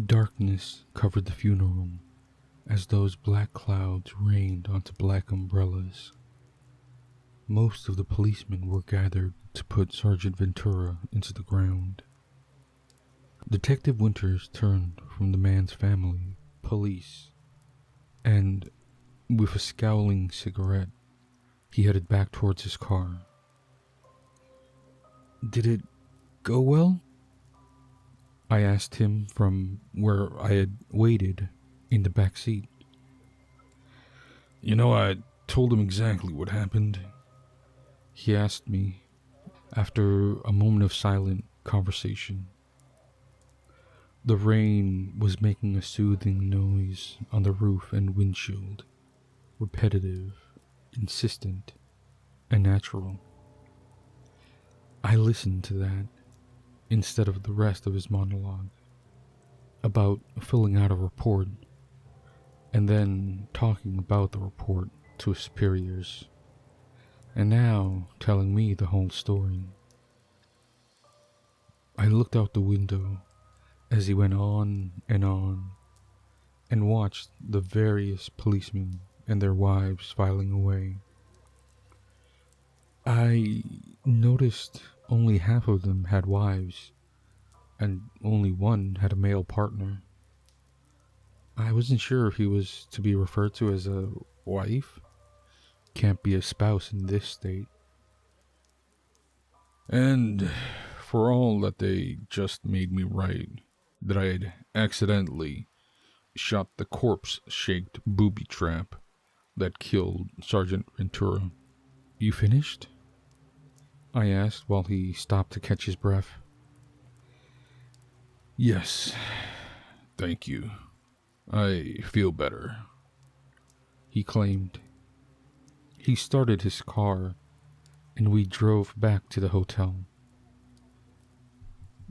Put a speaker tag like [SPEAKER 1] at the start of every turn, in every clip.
[SPEAKER 1] Darkness covered the funeral as those black clouds rained onto black umbrellas. Most of the policemen were gathered to put Sergeant Ventura into the ground. Detective Winters turned from the man's family, police, and, with a scowling cigarette, he headed back towards his car. "Did it go well?" I asked him from where I had waited in the back seat. I told him exactly what happened," he asked me after a moment of silent conversation. The rain was making a soothing noise on the roof and windshield, repetitive, insistent, and natural. I listened to that instead of the rest of his monologue about filling out a report and then talking about the report to his superiors, and now telling me the whole story. I looked out the window as he went on, and watched the various policemen and their wives filing away. I noticed only half of them had wives, and only one had a male partner. I wasn't sure if he was to be referred to as a wife. Can't be a spouse in this state. And for all that they just made me write that I had accidentally shot the corpse-shaped booby trap that killed Sergeant Ventura. "You finished?" I asked while he stopped to catch his breath. "Yes, thank you. I feel better," he claimed. He started his car, and we drove back to the hotel.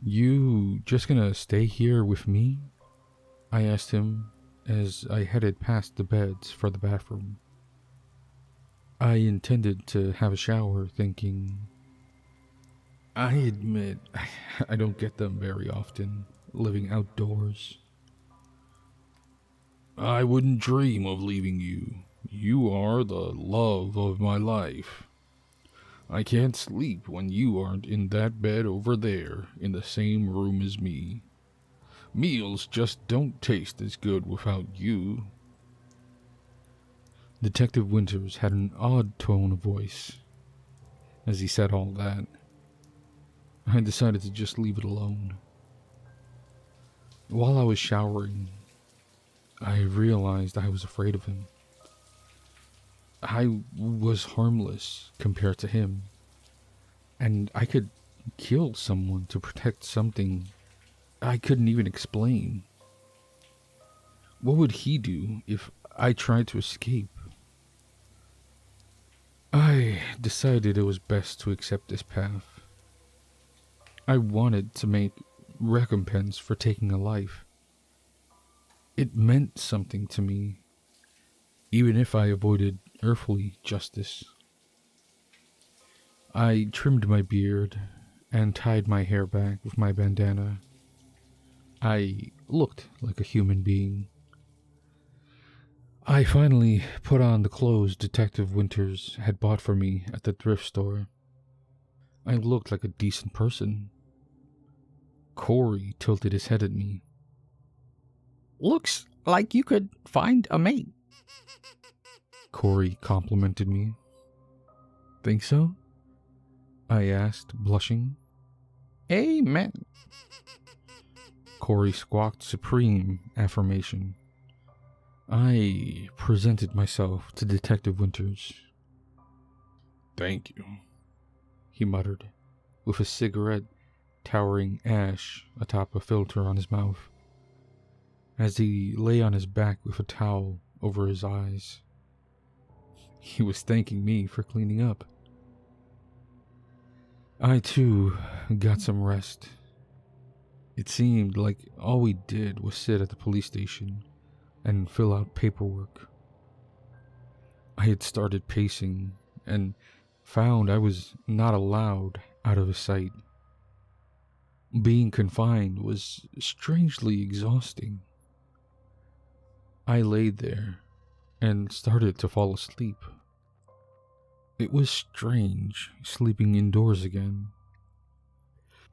[SPEAKER 1] "You just gonna stay here with me?" I asked him as I headed past the beds for the bathroom. I intended to have a shower, thinking, I admit I don't get them very often, living outdoors. "I wouldn't dream of leaving you. You are the love of my life. I can't sleep when you aren't in that bed over there in the same room as me. Meals just don't taste as good without you." Detective Winters had an odd tone of voice as he said all that. I decided to just leave it alone. While I was showering, I realized I was afraid of him. I was harmless compared to him, and I could kill someone to protect something I couldn't even explain. What would he do if I tried to escape? I decided it was best to accept this path. I wanted to make recompense for taking a life. It meant something to me, even if I avoided earthly justice. I trimmed my beard and tied my hair back with my bandana. I looked like a human being. I finally put on the clothes Detective Winters had bought for me at the thrift store. I looked like a decent person. Corey tilted his head at me.
[SPEAKER 2] "Looks like you could find a mate."
[SPEAKER 1] Corey complimented me. "Think so?" I asked, blushing.
[SPEAKER 2] "Amen."
[SPEAKER 1] Corey squawked supreme affirmation. I presented myself to Detective Winters. "Thank you," he muttered, with a cigarette towering ash atop a filter on his mouth, as he lay on his back with a towel over his eyes. He was thanking me for cleaning up. I too got some rest. It seemed like all we did was sit at the police station and fill out paperwork. I had started pacing and found I was not allowed out of his sight. Being confined was strangely exhausting. I laid there and started to fall asleep. It was strange sleeping indoors again.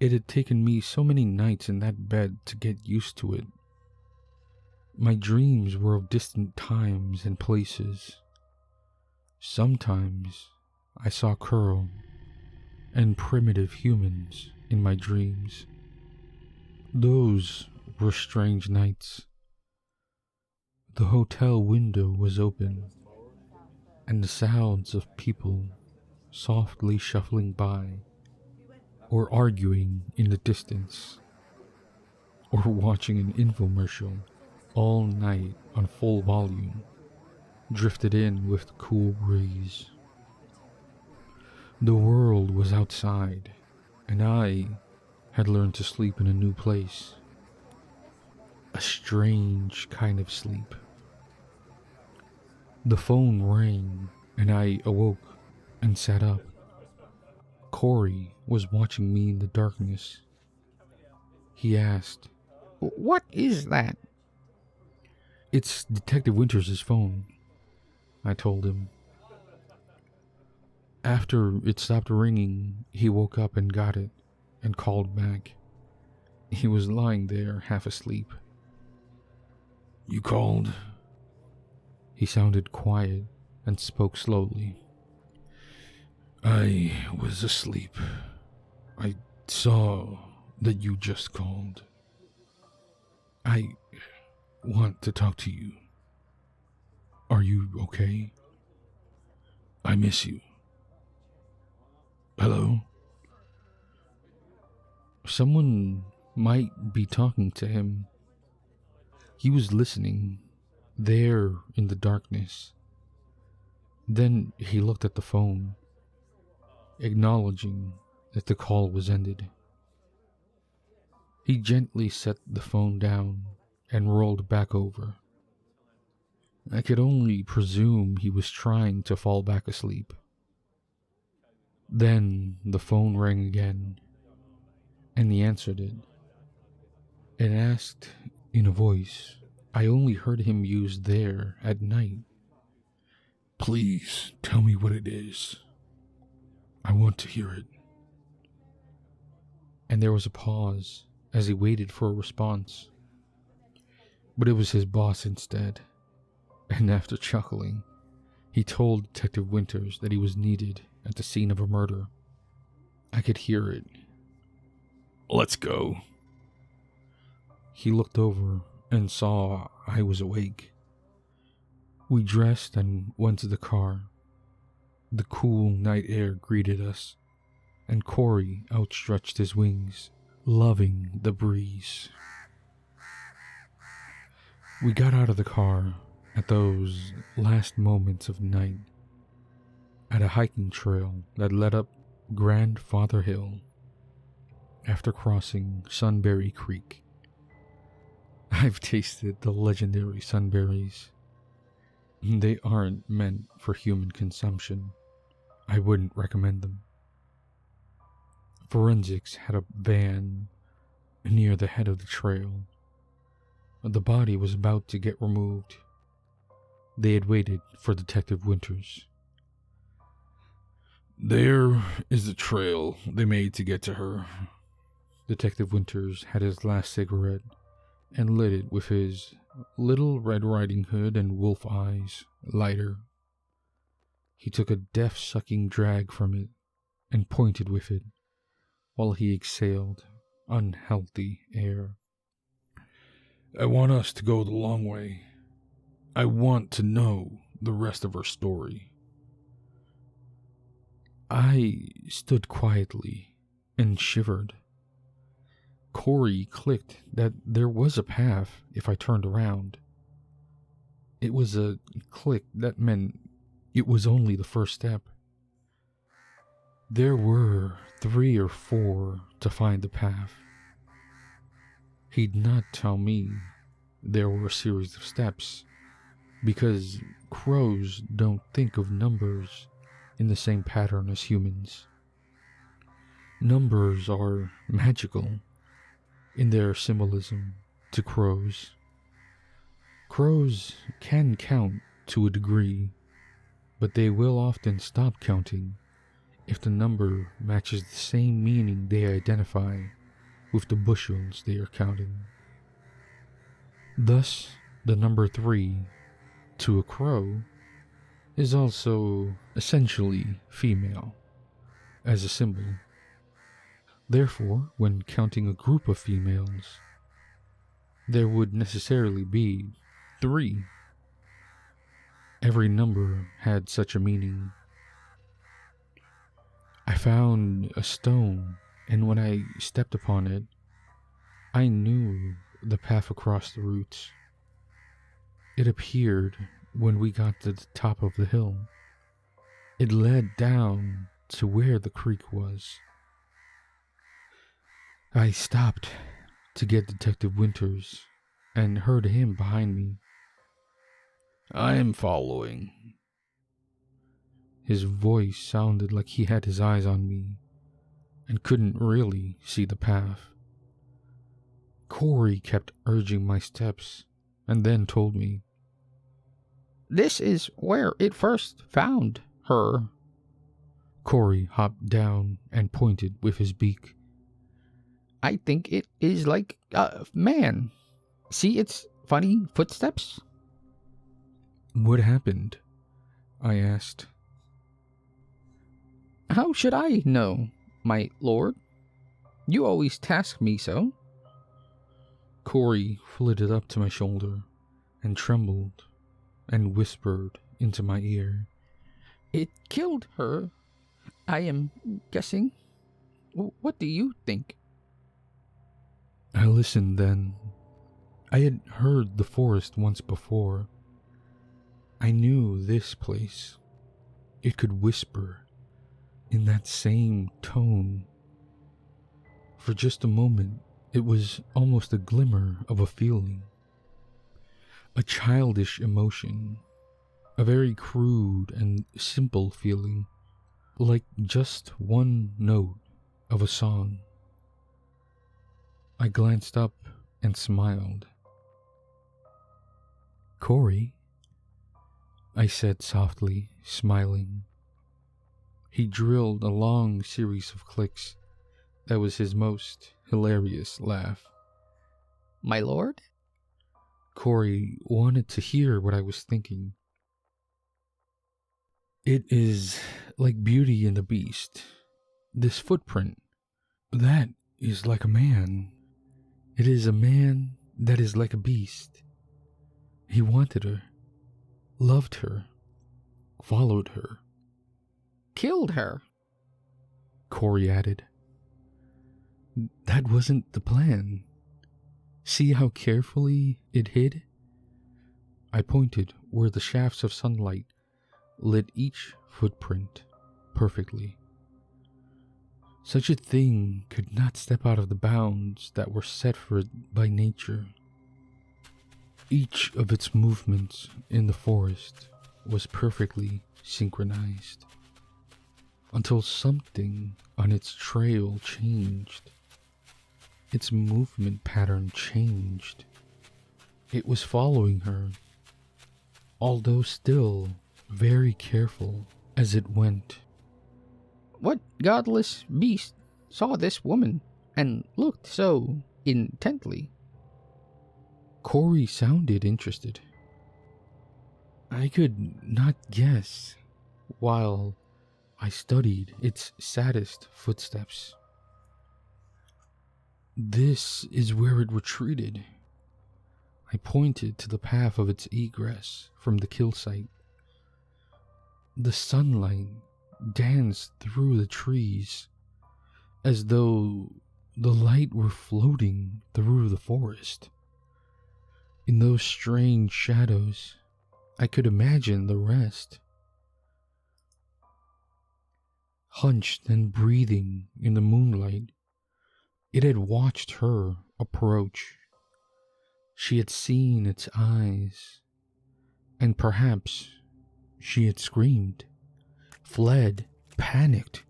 [SPEAKER 1] It had taken me so many nights in that bed to get used to it. My dreams were of distant times and places. Sometimes I saw Curl and primitive humans in my dreams. Those were strange nights. The hotel window was open, and the sounds of people softly shuffling by, or arguing in the distance, or watching an infomercial all night on full volume drifted in with the cool breeze. The world was outside, and I had learned to sleep in a new place. A strange kind of sleep. The phone rang, and I awoke and sat up. Corey was watching me in the darkness. He asked,
[SPEAKER 2] What is that?
[SPEAKER 1] "It's Detective Winters' phone," I told him. After it stopped ringing, he woke up and got it and called back. He was lying there half asleep. "You called?" He sounded quiet and spoke slowly. "I was asleep. I saw that you just called. I want to talk to you. Are you okay? I miss you. Hello?" Someone might be talking to him. He was listening, there in the darkness. Then he looked at the phone, acknowledging that the call was ended. He gently set the phone down and rolled back over. I could only presume he was trying to fall back asleep. Then the phone rang again, and he answered it. It asked in a voice I only heard him use there at night. "Please tell me what it is. I want to hear it." And there was a pause as he waited for a response. But it was his boss instead, and after chuckling, he told Detective Winters that he was needed at the scene of a murder. I could hear it. "Let's go." He looked over and saw I was awake. We dressed and went to the car. The cool night air greeted us, and Corey outstretched his wings, loving the breeze. We got out of the car at those last moments of night, at a hiking trail that led up Grandfather Hill. After crossing Sunberry Creek, I've tasted the legendary sunberries. They aren't meant for human consumption. I wouldn't recommend them. Forensics had a van near the head of the trail. The body was about to get removed. They had waited for Detective Winters. "There is the trail they made to get to her." Detective Winters had his last cigarette and lit it with his Little Red Riding Hood and wolf eyes lighter. He took a death-sucking drag from it and pointed with it while he exhaled unhealthy air. "I want us to go the long way. I want to know the rest of her story." I stood quietly and shivered. Corey clicked that there was a path if I turned around. It was a click that meant it was only the first step. There were 3 or 4 to find the path. He'd not tell me there were a series of steps, because crows don't think of numbers in the same pattern as humans. Numbers are magical, in their symbolism to crows. Crows can count to a degree, but they will often stop counting if the number matches the same meaning they identify with the bushels they are counting. Thus, the number 3 to a crow is also essentially female as a symbol. Therefore, when counting a group of females, there would necessarily be 3. Every number had such a meaning. I found a stone, and when I stepped upon it, I knew the path across the roots. It appeared when we got to the top of the hill. It led down to where the creek was. I stopped to get Detective Winters and heard him behind me. "I am following." His voice sounded like he had his eyes on me and couldn't really see the path. Corey kept urging my steps and then told me,
[SPEAKER 2] This is where it first found her.
[SPEAKER 1] Corey hopped down and pointed with his beak.
[SPEAKER 2] I think it is like a man. See its funny footsteps?
[SPEAKER 1] "What happened?" I asked.
[SPEAKER 2] How should I know, my lord? You always task me so.
[SPEAKER 1] Corey flitted up to my shoulder and trembled and whispered into my ear.
[SPEAKER 2] It killed her, I am guessing. What do you think?
[SPEAKER 1] I listened then. I had heard the forest once before. I knew this place. It could whisper in that same tone. For just a moment, it was almost a glimmer of a feeling. A childish emotion. A very crude and simple feeling. Like just one note of a song. I glanced up and smiled. "Corey," I said softly, smiling. He drilled a long series of clicks. That was his most hilarious laugh.
[SPEAKER 2] My lord?
[SPEAKER 1] Corey wanted to hear what I was thinking. "It is like Beauty and the Beast. This footprint, that is like a man. It is a man that is like a beast. He wanted her, loved her, followed her.
[SPEAKER 2] Killed her,"
[SPEAKER 1] Corey added. "That wasn't the plan. See how carefully it hid?" I pointed where the shafts of sunlight lit each footprint perfectly. Such a thing could not step out of the bounds that were set for it by nature. Each of its movements in the forest was perfectly synchronized, until something on its trail changed. Its movement pattern changed. It was following her, although still very careful as it went.
[SPEAKER 2] What godless beast saw this woman and looked so intently?
[SPEAKER 1] Corey sounded interested. I could not guess while I studied its saddest footsteps. "This is where it retreated." I pointed to the path of its egress from the kill site. The sunlight danced through the trees as though the light were floating through the forest. In those strange shadows, I could imagine the rest. Hunched and breathing in the moonlight, it had watched her approach. She had seen its eyes, and perhaps she had screamed, fled, panicked.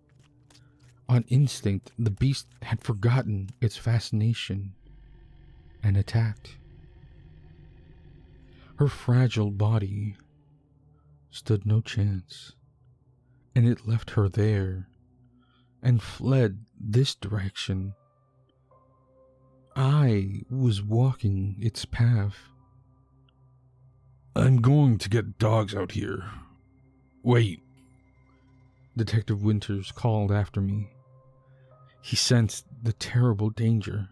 [SPEAKER 1] On instinct, the beast had forgotten its fascination and attacked. Her fragile body stood no chance, and it left her there and fled this direction. I was walking its path. I'm going to get dogs out here. Wait. Detective Winters called after me. He sensed the terrible danger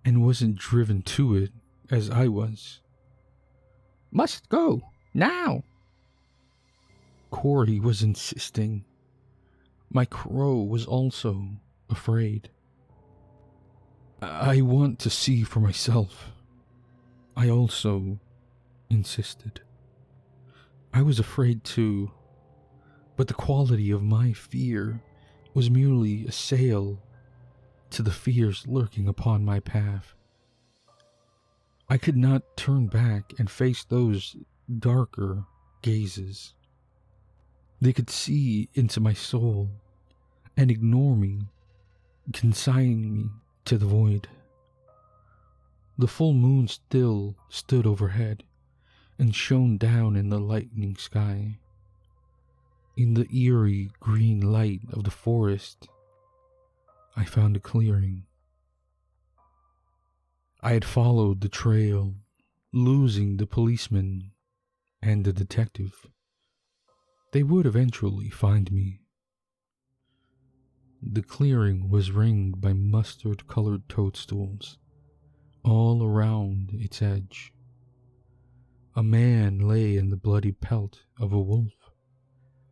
[SPEAKER 1] and wasn't driven to it as I was.
[SPEAKER 2] Must go, now!
[SPEAKER 1] Corey was insisting. My crow was also afraid. I want to see for myself. I also insisted. I was afraid too, but the quality of my fear was merely a sail to the fears lurking upon my path. I could not turn back and face those darker gazes. They could see into my soul and ignore me, consigning me to the void. The full moon still stood overhead and shone down in the lightning sky. In the eerie green light of the forest, I found a clearing. I had followed the trail, losing the policeman and the detective. They would eventually find me. The clearing was ringed by mustard-colored toadstools all around its edge. A man lay in the bloody pelt of a wolf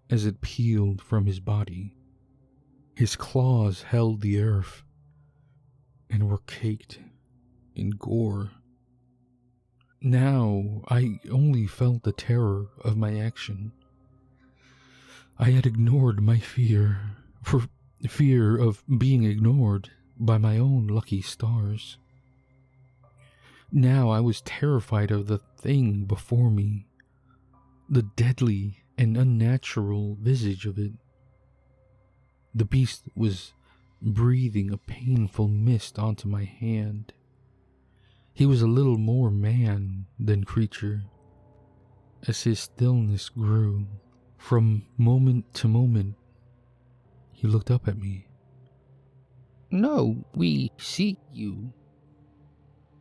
[SPEAKER 1] as it peeled from his body. His claws held the earth and were caked in gore. Now I only felt the terror of my action. I had ignored my fear for fear of being ignored by my own lucky stars. Now I was terrified of the thing before me, the deadly and unnatural visage of it. The beast was breathing a painful mist onto my hand. He was a little more man than creature. As his stillness grew, from moment to moment, he looked up at me.
[SPEAKER 2] No, we see you.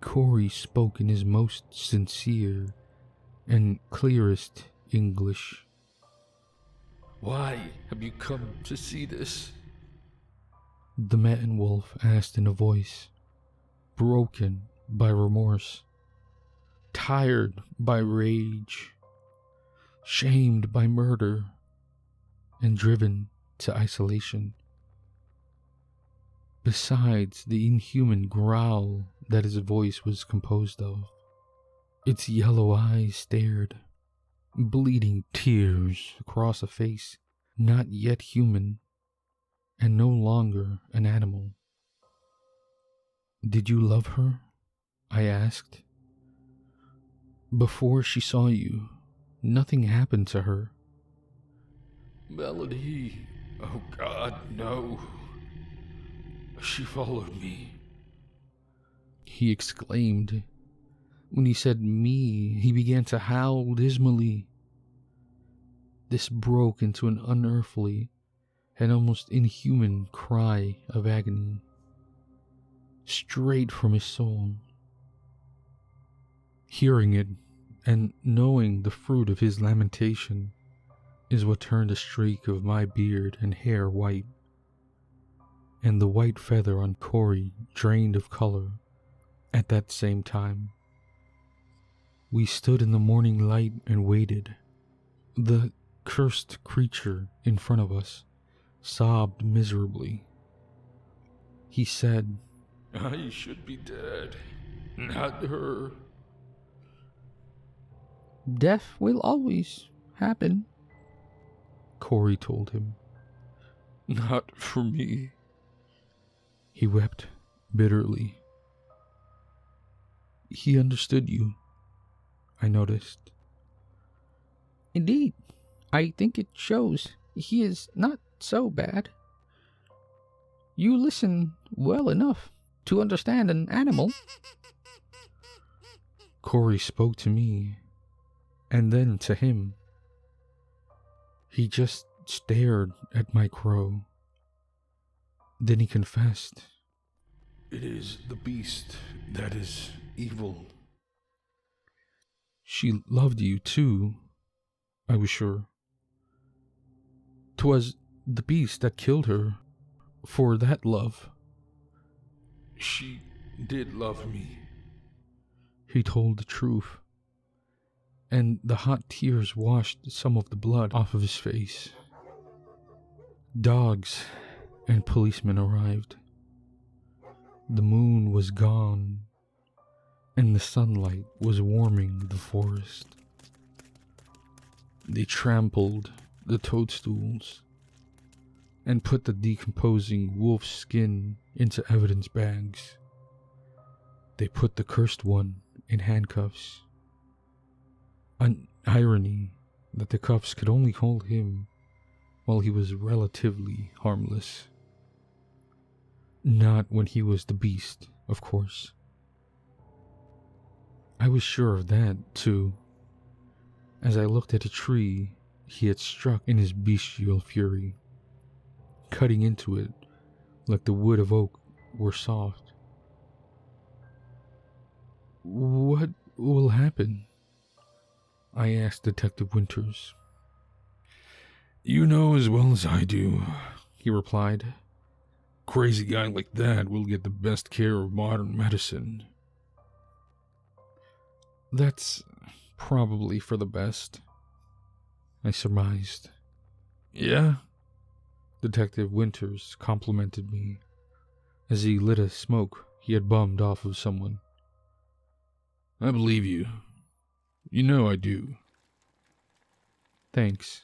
[SPEAKER 1] Corey spoke in his most sincere and clearest English. Why have you come to see this? The man wolf asked in a voice broken by remorse, tired by rage, shamed by murder, and driven to isolation. Besides the inhuman growl that his voice was composed of, its yellow eyes stared, bleeding tears across a face not yet human and no longer an animal. Did you love her? I asked. Before she saw you, nothing happened to her. Melody, oh God, no. She followed me, he exclaimed. When he said me, he began to howl dismally. This broke into an unearthly and almost inhuman cry of agony, straight from his soul. Hearing it and knowing the fruit of his lamentation is what turned a streak of my beard and hair white, and the white feather on Corey drained of color at that same time. We stood in the morning light and waited. The cursed creature in front of us sobbed miserably. He said, I should be dead, not her.
[SPEAKER 2] Death will always happen,
[SPEAKER 1] Corey told him. Not for me. He wept bitterly. He understood you, I noticed.
[SPEAKER 2] Indeed, I think it shows he is not so bad. You listen well enough to understand an animal.
[SPEAKER 1] Corey spoke to me, and then to him. He just stared at my crow. Then he confessed.
[SPEAKER 3] It is the beast that is evil.
[SPEAKER 1] She loved you too, I was sure. 'Twas the beast that killed her for that love.
[SPEAKER 3] She did love me.
[SPEAKER 1] He told the truth, and the hot tears washed some of the blood off of his face. Dogs and policemen arrived. The moon was gone, and the sunlight was warming the forest. They trampled the toadstools and put the decomposing wolf's skin into evidence bags. They put the cursed one in handcuffs. An irony that the cuffs could only hold him while he was relatively harmless. Not when he was the beast, of course. I was sure of that, too, as I looked at a tree he had struck in his bestial fury, cutting into it like the wood of oak were soft. What will happen? I asked Detective Winters.
[SPEAKER 3] You know as well as I do,
[SPEAKER 1] He replied.
[SPEAKER 3] crazy guy like that will get the best care of modern medicine.
[SPEAKER 1] That's probably for the best, I surmised.
[SPEAKER 3] Yeah?
[SPEAKER 1] Detective Winters complimented me as he lit a smoke he had bummed off of someone.
[SPEAKER 3] I believe you. You know I do.
[SPEAKER 1] Thanks.